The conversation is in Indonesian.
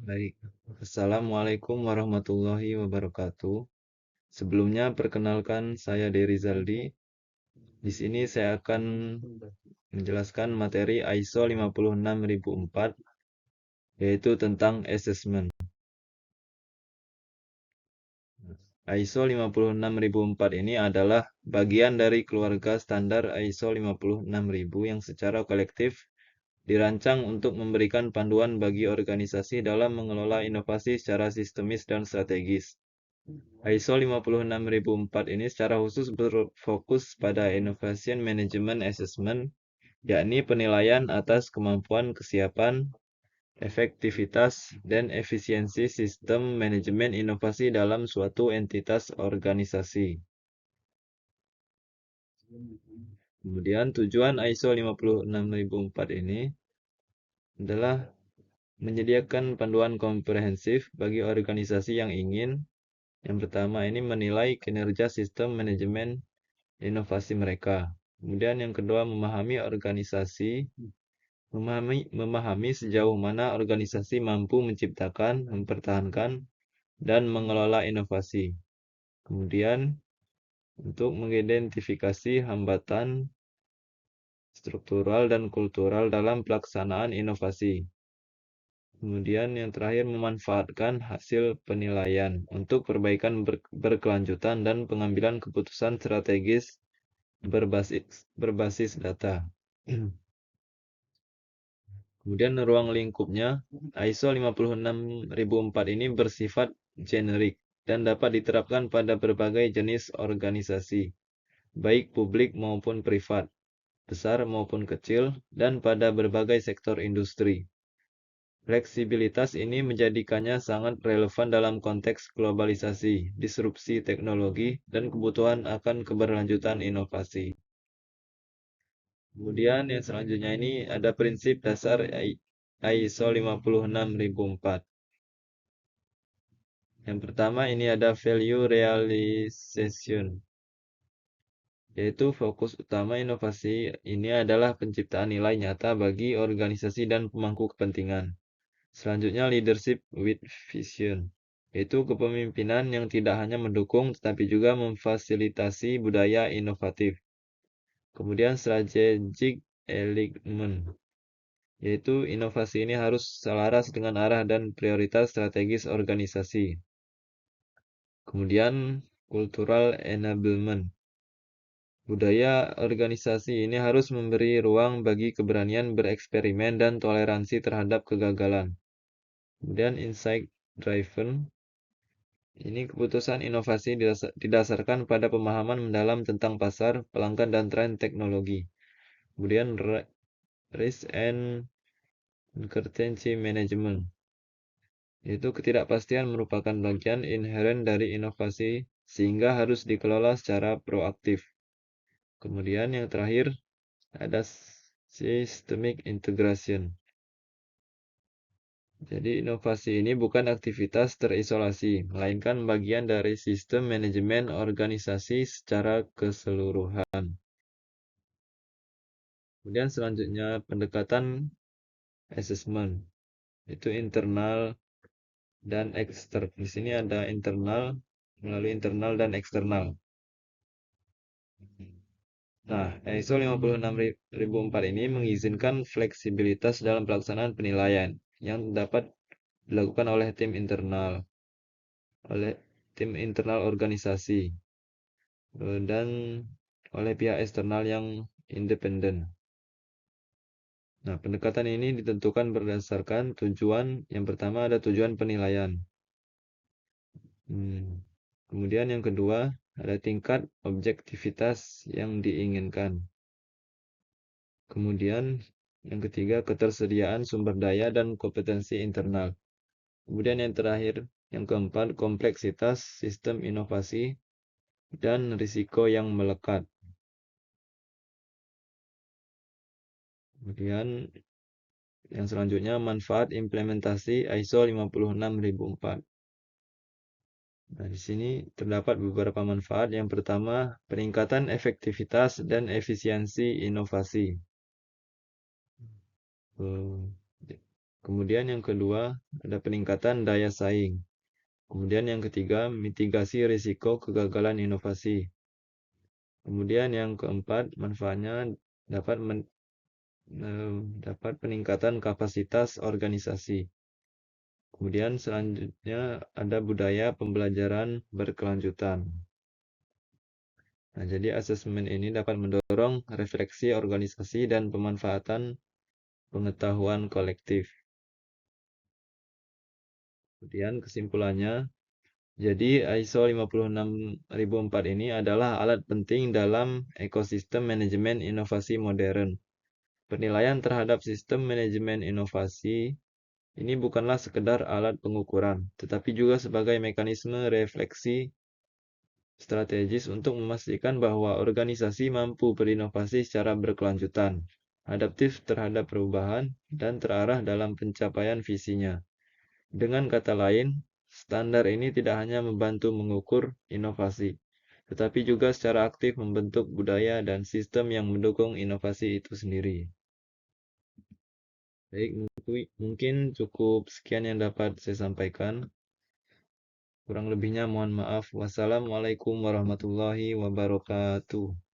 Baik, Assalamualaikum warahmatullahi wabarakatuh. Sebelumnya, perkenalkan saya Dery Zaldi. Di sini saya akan menjelaskan materi ISO 56004, yaitu tentang assessment. ISO 56004 ini adalah bagian dari keluarga standar ISO 56000 yang secara kolektif dirancang untuk memberikan panduan bagi organisasi dalam mengelola inovasi secara sistemis dan strategis. ISO 56004 ini secara khusus berfokus pada Innovation Management Assessment, yakni penilaian atas kemampuan kesiapan, efektivitas, dan efisiensi sistem manajemen inovasi dalam suatu entitas organisasi. Kemudian tujuan ISO 56004 ini adalah menyediakan panduan komprehensif bagi organisasi yang ingin, yang pertama ini menilai kinerja sistem manajemen inovasi mereka. Kemudian yang kedua, memahami organisasi, memahami sejauh mana organisasi mampu menciptakan, mempertahankan, dan mengelola inovasi. Kemudian untuk mengidentifikasi hambatan struktural dan kultural dalam pelaksanaan inovasi. Kemudian yang terakhir, memanfaatkan hasil penilaian untuk perbaikan berkelanjutan dan pengambilan keputusan strategis berbasis data. Kemudian ruang lingkupnya, ISO 56004 ini bersifat generik dan dapat diterapkan pada berbagai jenis organisasi, baik publik maupun privat, besar maupun kecil, dan pada berbagai sektor industri. Fleksibilitas ini menjadikannya sangat relevan dalam konteks globalisasi, disrupsi teknologi, dan kebutuhan akan keberlanjutan inovasi. Kemudian yang selanjutnya ini ada prinsip dasar ISO 56004. Yang pertama ini ada value realization, yaitu fokus utama inovasi ini adalah penciptaan nilai nyata bagi organisasi dan pemangku kepentingan. Selanjutnya leadership with vision, yaitu kepemimpinan yang tidak hanya mendukung tetapi juga memfasilitasi budaya inovatif. Kemudian strategic alignment, yaitu inovasi ini harus selaras dengan arah dan prioritas strategis organisasi. Kemudian cultural enablement, budaya organisasi ini harus memberi ruang bagi keberanian bereksperimen dan toleransi terhadap kegagalan. Kemudian insight driven, ini keputusan inovasi didasarkan pada pemahaman mendalam tentang pasar, pelanggan, dan tren teknologi. Kemudian risk and uncertainty management, yaitu ketidakpastian merupakan bagian inheren dari inovasi sehingga harus dikelola secara proaktif. Kemudian yang terakhir ada systemic integration. Jadi inovasi ini bukan aktivitas terisolasi, melainkan bagian dari sistem manajemen organisasi secara keseluruhan. Kemudian selanjutnya pendekatan assessment, itu internal dan eksternal. Di sini ada internal, melalui internal dan eksternal. Nah, ISO 56004 ini mengizinkan fleksibilitas dalam pelaksanaan penilaian yang dapat dilakukan oleh tim internal organisasi dan oleh pihak eksternal yang independen. Nah, pendekatan ini ditentukan berdasarkan tujuan. Yang pertama ada tujuan penilaian. Kemudian yang kedua ada tingkat objektivitas yang diinginkan. Kemudian yang ketiga ketersediaan sumber daya dan kompetensi internal. Kemudian yang terakhir, yang keempat, kompleksitas sistem inovasi dan risiko yang melekat. Kemudian yang selanjutnya manfaat implementasi ISO 56004. Nah, di sini terdapat beberapa manfaat. Yang pertama, peningkatan efektivitas dan efisiensi inovasi. Kemudian yang kedua, ada peningkatan daya saing. Kemudian yang ketiga, mitigasi risiko kegagalan inovasi. Kemudian yang keempat, manfaatnya dapat dapat peningkatan kapasitas organisasi. Kemudian selanjutnya ada budaya pembelajaran berkelanjutan. Nah, jadi asesmen ini dapat mendorong refleksi organisasi dan pemanfaatan pengetahuan kolektif. Kemudian kesimpulannya, jadi ISO 56004 ini adalah alat penting dalam ekosistem manajemen inovasi modern. Penilaian terhadap sistem manajemen inovasi ini bukanlah sekedar alat pengukuran, tetapi juga sebagai mekanisme refleksi strategis untuk memastikan bahwa organisasi mampu berinovasi secara berkelanjutan, adaptif terhadap perubahan, dan terarah dalam pencapaian visinya. Dengan kata lain, standar ini tidak hanya membantu mengukur inovasi, tetapi juga secara aktif membentuk budaya dan sistem yang mendukung inovasi itu sendiri. Baik, mungkin cukup sekian yang dapat saya sampaikan. Kurang lebihnya mohon maaf. Wassalamualaikum warahmatullahi wabarakatuh.